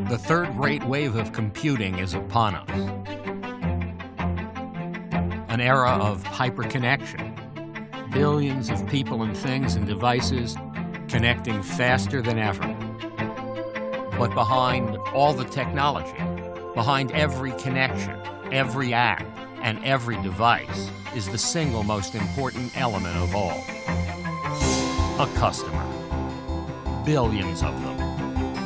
The third great wave of computing is upon us. An era of hyperconnection. Billions of people and things and devices connecting faster than ever. But behind all the technology, behind every connection, every app, and every device is the single most important element of all. A customer. Billions of them,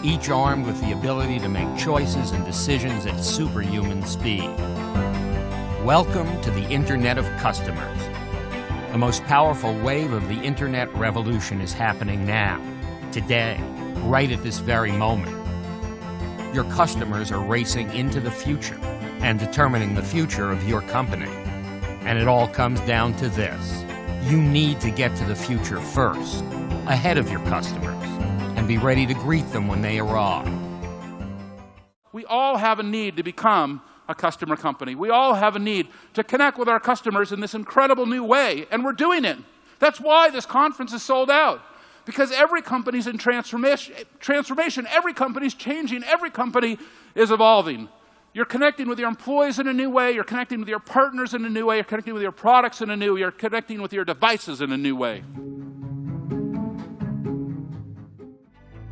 each armed with the ability to make choices and decisions at superhuman speed. Welcome to the Internet of Customers. The most powerful wave of the Internet revolution is happening now, today, right at this very moment. Your customers are racing into the future and determining the future of your company. And it all comes down to this. You need to get to the future first, ahead of your customers, and be ready to greet them when they arrive. We all have a need to become a customer company. We all have a need to connect with our customers in this incredible new way, and we're doing it. That's why this conference is sold out, because every company's in transformation, every company's changing, every company is evolving. You're connecting with your employees in a new way, you're connecting with your partners in a new way, you're connecting with your products in a new way, you're connecting with your devices in a new way.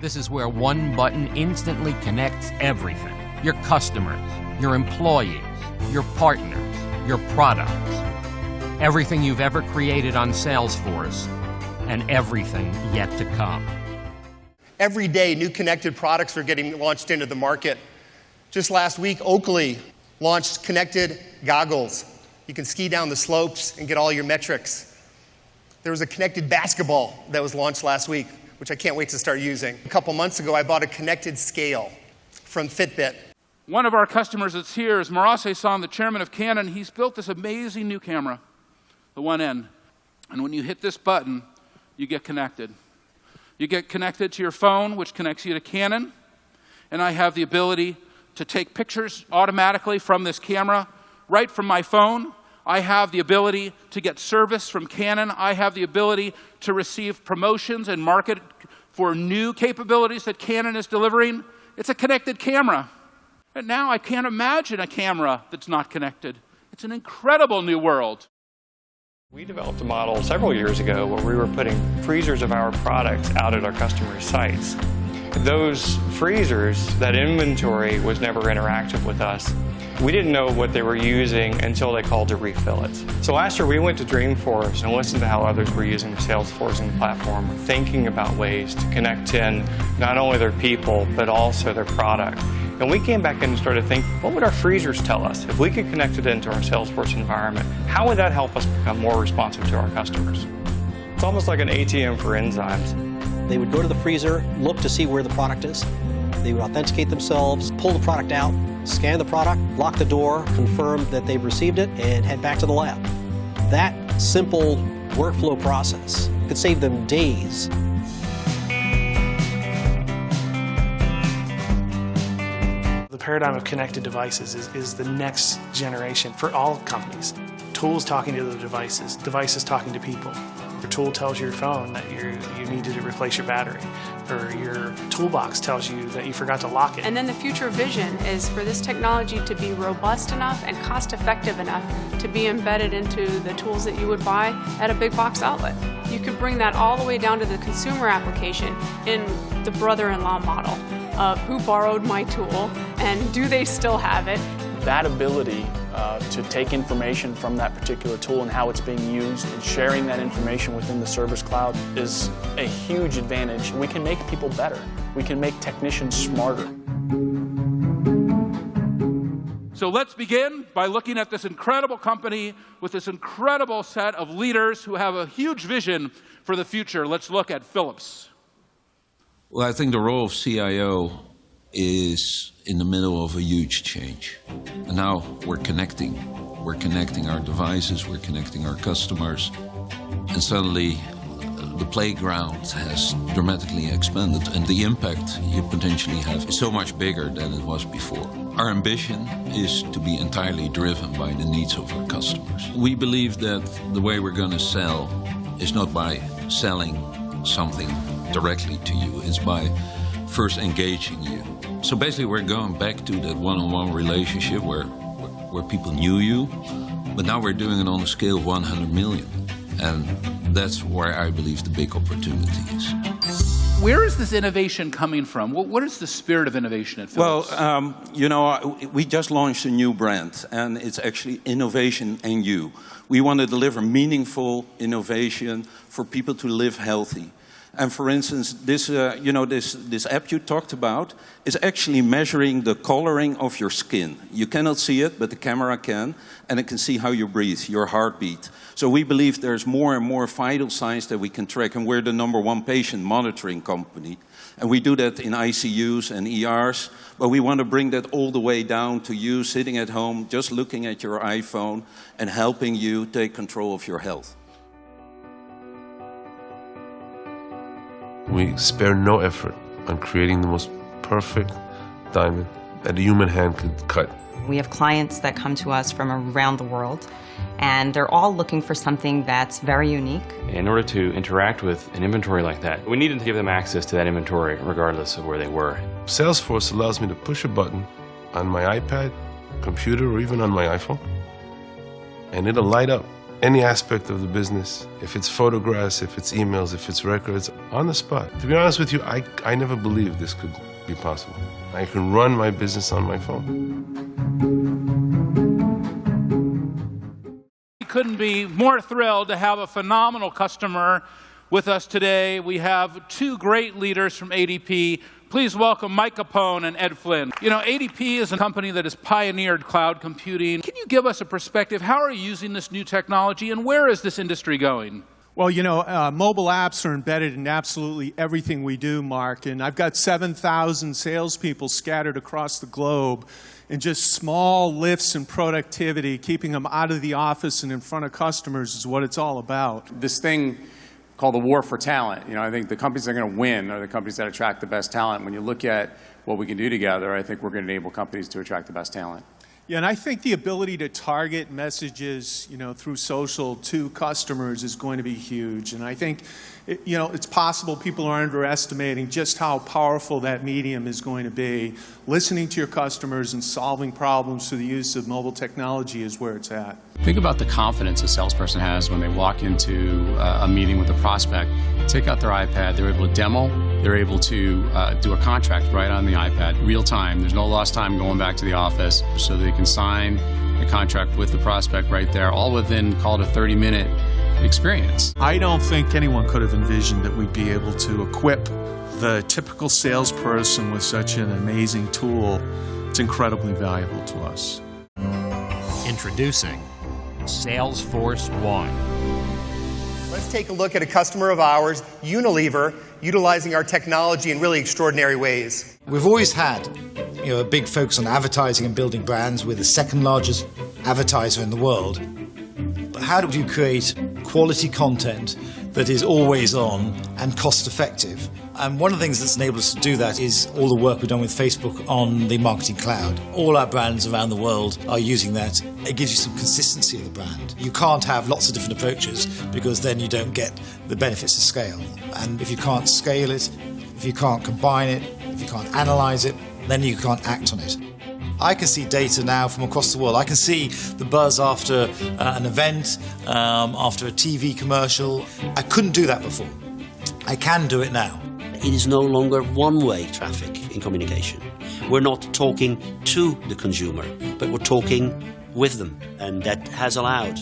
This is where one button instantly connects everything. Your customers, your employees, your partners, your products. Everything you've ever created on Salesforce, and everything yet to come. Every day, new connected products are getting launched into the market. Just last week, Oakley launched connected goggles. You can ski down the slopes and get all your metrics. There was a connected basketball that was launched last week, which I can't wait to start using. A couple months ago, I bought a connected scale from Fitbit. One of our customers that's here is Murase-san, the chairman of Canon. He's built this amazing new camera, the 1N. And when you hit this button, you get connected. You get connected to your phone, which connects you to Canon. And I have the ability to take pictures automatically from this camera, right from my phone. I have the ability to get service from Canon. I have the ability to receive promotions and market for new capabilities that Canon is delivering. It's a connected camera. And now I can't imagine a camera that's not connected. It's an incredible new world. We developed a model several years ago where we were putting freezers of our products out at our customers' sites. Those freezers, that inventory was never interactive with us. We didn't know what they were using until they called to refill it. So last year we went to Dreamforce and listened to how others were using the Salesforce platform, thinking about ways to connect in not only their people, but also their product. And we came back in and started thinking, what would our freezers tell us? If we could connect it into our Salesforce environment, how would that help us become more responsive to our customers? It's almost like an ATM for enzymes. They would go to the freezer, look to see where the product is. They would authenticate themselves, pull the product out, scan the product, lock the door, confirm that they've received it, and head back to the lab. That simple workflow process could save them days. The paradigm of connected devices is the next generation for all companies. Tools talking to the devices, devices talking to people. Your tool tells your phone that you need to replace your battery, or your toolbox tells you that you forgot to lock it. And then the future vision is for this technology to be robust enough and cost-effective enough to be embedded into the tools that you would buy at a big box outlet. You could bring that all the way down to the consumer application in the brother-in-law model of who borrowed my tool and do they still have it. That ability to take information from that particular tool and how it's being used and sharing that information within the Service Cloud is a huge advantage. We can make people better. We can make technicians smarter. So let's begin by looking at this incredible company with this incredible set of leaders who have a huge vision for the future. Let's look at Philips. Well, I think the role of CIO is in the middle of a huge change. And now we're connecting. We're connecting our devices, we're connecting our customers, and suddenly the playground has dramatically expanded, and the impact you potentially have is so much bigger than it was before. Our ambition is to be entirely driven by the needs of our customers. We believe that the way we're going to sell is not by selling something directly to you, it's by first engaging you. So basically we're going back to that one-on-one relationship where people knew you, but now we're doing it on a scale of 100 million. And that's where I believe the big opportunity is. Where is this innovation coming from? What is the spirit of innovation at Philips? Well, we just launched a new brand, and it's actually innovation and you. We want to deliver meaningful innovation for people to live healthy. And for instance, this app you talked about is actually measuring the coloring of your skin. You cannot see it, but the camera can, and it can see how you breathe, your heartbeat. So we believe there's more and more vital signs that we can track, and we're the #1 patient monitoring company. And we do that in ICUs and ERs, but we want to bring that all the way down to you sitting at home, just looking at your iPhone and helping you take control of your health. We spare no effort on creating the most perfect diamond that a human hand could cut. We have clients that come to us from around the world, and they're all looking for something that's very unique. In order to interact with an inventory like that, we needed to give them access to that inventory regardless of where they were. Salesforce allows me to push a button on my iPad, computer, or even on my iPhone, and it'll light up any aspect of the business. If it's photographs, if it's emails, if it's records, on the spot. To be honest with you, I never believed this could be possible. I can run my business on my phone. We couldn't be more thrilled to have a phenomenal customer with us today. We have two great leaders from ADP. Please welcome Mike Capone and Ed Flynn. You know, ADP is a company that has pioneered cloud computing. Can you give us a perspective? How are you using this new technology, and where is this industry going? Well, you know, mobile apps are embedded in absolutely everything we do, Mark. And I've got 7,000 salespeople scattered across the globe, and just small lifts in productivity, keeping them out of the office and in front of customers is what it's all about. This thing called the war for talent. You know, I think the companies that are going to win are the companies that attract the best talent. When you look at what we can do together, I think we're going to enable companies to attract the best talent. Yeah, and I think the ability to target messages, you know, through social to customers is going to be huge. And I think, you know, it's possible people are underestimating just how powerful that medium is going to be. Listening to your customers and solving problems through the use of mobile technology is where it's at. Think about the confidence a salesperson has when they walk into a meeting with a prospect, take out their iPad, they're able to demo, they're able to do a contract right on the iPad, real time. There's no lost time going back to the office, so they can sign the contract with the prospect right there, all within, call it a 30-minute experience. I don't think anyone could have envisioned that we'd be able to equip the typical salesperson with such an amazing tool. It's incredibly valuable to us. Introducing Salesforce One. Let's take a look at a customer of ours, Unilever, utilizing our technology in really extraordinary ways. We've always had, you know, a big focus on advertising and building brands. We're the second largest advertiser in the world. But how do you create quality content that is always on and cost effective? And one of the things that's enabled us to do that is all the work we've done with Facebook on the Marketing Cloud. All our brands around the world are using that. It gives you some consistency of the brand. You can't have lots of different approaches because then you don't get the benefits of scale. And if you can't scale it, if you can't combine it, if you can't analyze it, then you can't act on it. I can see data now from across the world. I can see the buzz after an event, after a TV commercial. I couldn't do that before. I can do it now. It is no longer one-way traffic in communication. We're not talking to the consumer, but we're talking with them. And that has allowed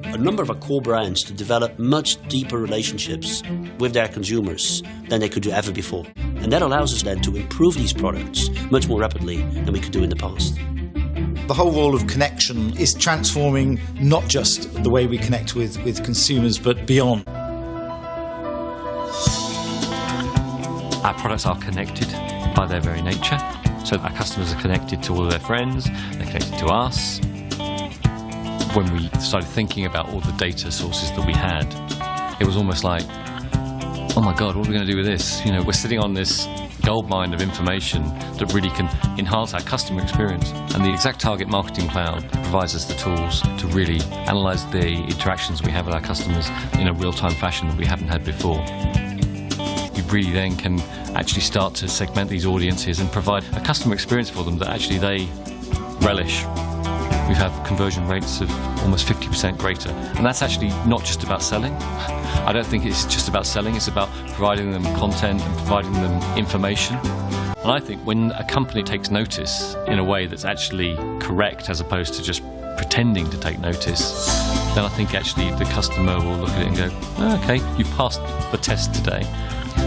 a number of our core brands to develop much deeper relationships with their consumers than they could do ever before. And that allows us then to improve these products much more rapidly than we could do in the past. The whole role of connection is transforming not just the way we connect with consumers, but beyond. Our products are connected by their very nature. So our customers are connected to all of their friends, they're connected to us. When we started thinking about all the data sources that we had, it was almost like, oh my God, what are we going to do with this? You know, we're sitting on this goldmine of information that really can enhance our customer experience. And the Exact Target Marketing Cloud provides us the tools to really analyze the interactions we have with our customers in a real-time fashion that we haven't had before. you really then can actually start to segment these audiences and provide a customer experience for them that actually they relish. We have conversion rates of almost 50% greater. And that's actually not just about selling. I don't think it's just about selling, it's about providing them content and providing them information. And I think when a company takes notice in a way that's actually correct as opposed to just pretending to take notice, then I think actually the customer will look at it and go, oh, okay, you've passed the test today.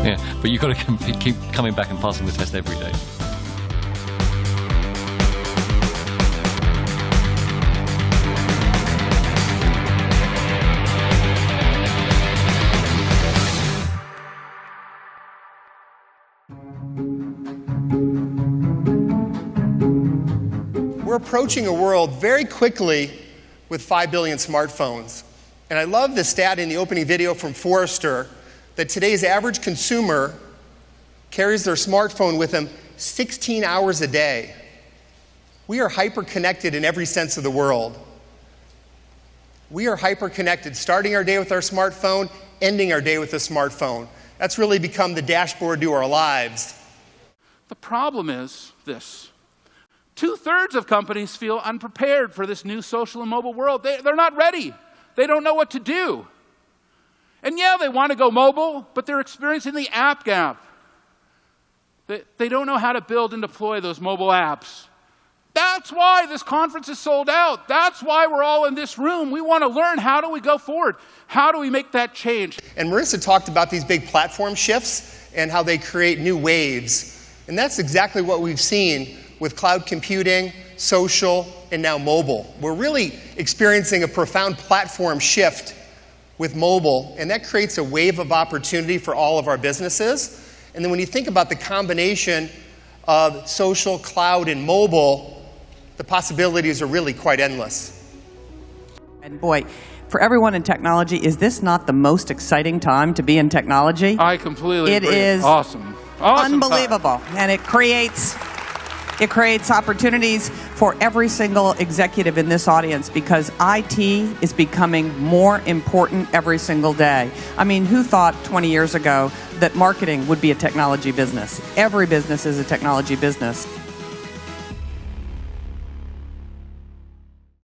Yeah, but you've got to keep coming back and passing the test every day. We're approaching a world very quickly with 5 billion smartphones. And I love the stat in the opening video from Forrester that today's average consumer carries their smartphone with them 16 hours a day. We are hyper-connected in every sense of the world. We are hyper-connected, starting our day with our smartphone, ending our day with a smartphone. That's really become the dashboard to our lives. The problem is this. 2/3 of companies feel unprepared for this new social and mobile world. They're not ready. They don't know what to do. And yeah, they want to go mobile, but they're experiencing the app gap. They don't know how to build and deploy those mobile apps. That's why this conference is sold out. That's why we're all in this room. We want to learn, how do we go forward? How do we make that change? And Marissa talked about these big platform shifts and how they create new waves. And that's exactly what we've seen with cloud computing, social, and now mobile. We're really experiencing a profound platform shift with mobile, and that creates a wave of opportunity for all of our businesses. And then when you think about the combination of social, cloud, and mobile, the possibilities are really quite endless. And boy, for everyone in technology, is this not the most exciting time to be in technology? I completely agree. It is awesome. Unbelievable. And it creates opportunities for every single executive in this audience, because IT is becoming more important every single day. I mean, who thought 20 years ago that marketing would be a technology business? Every business is a technology business.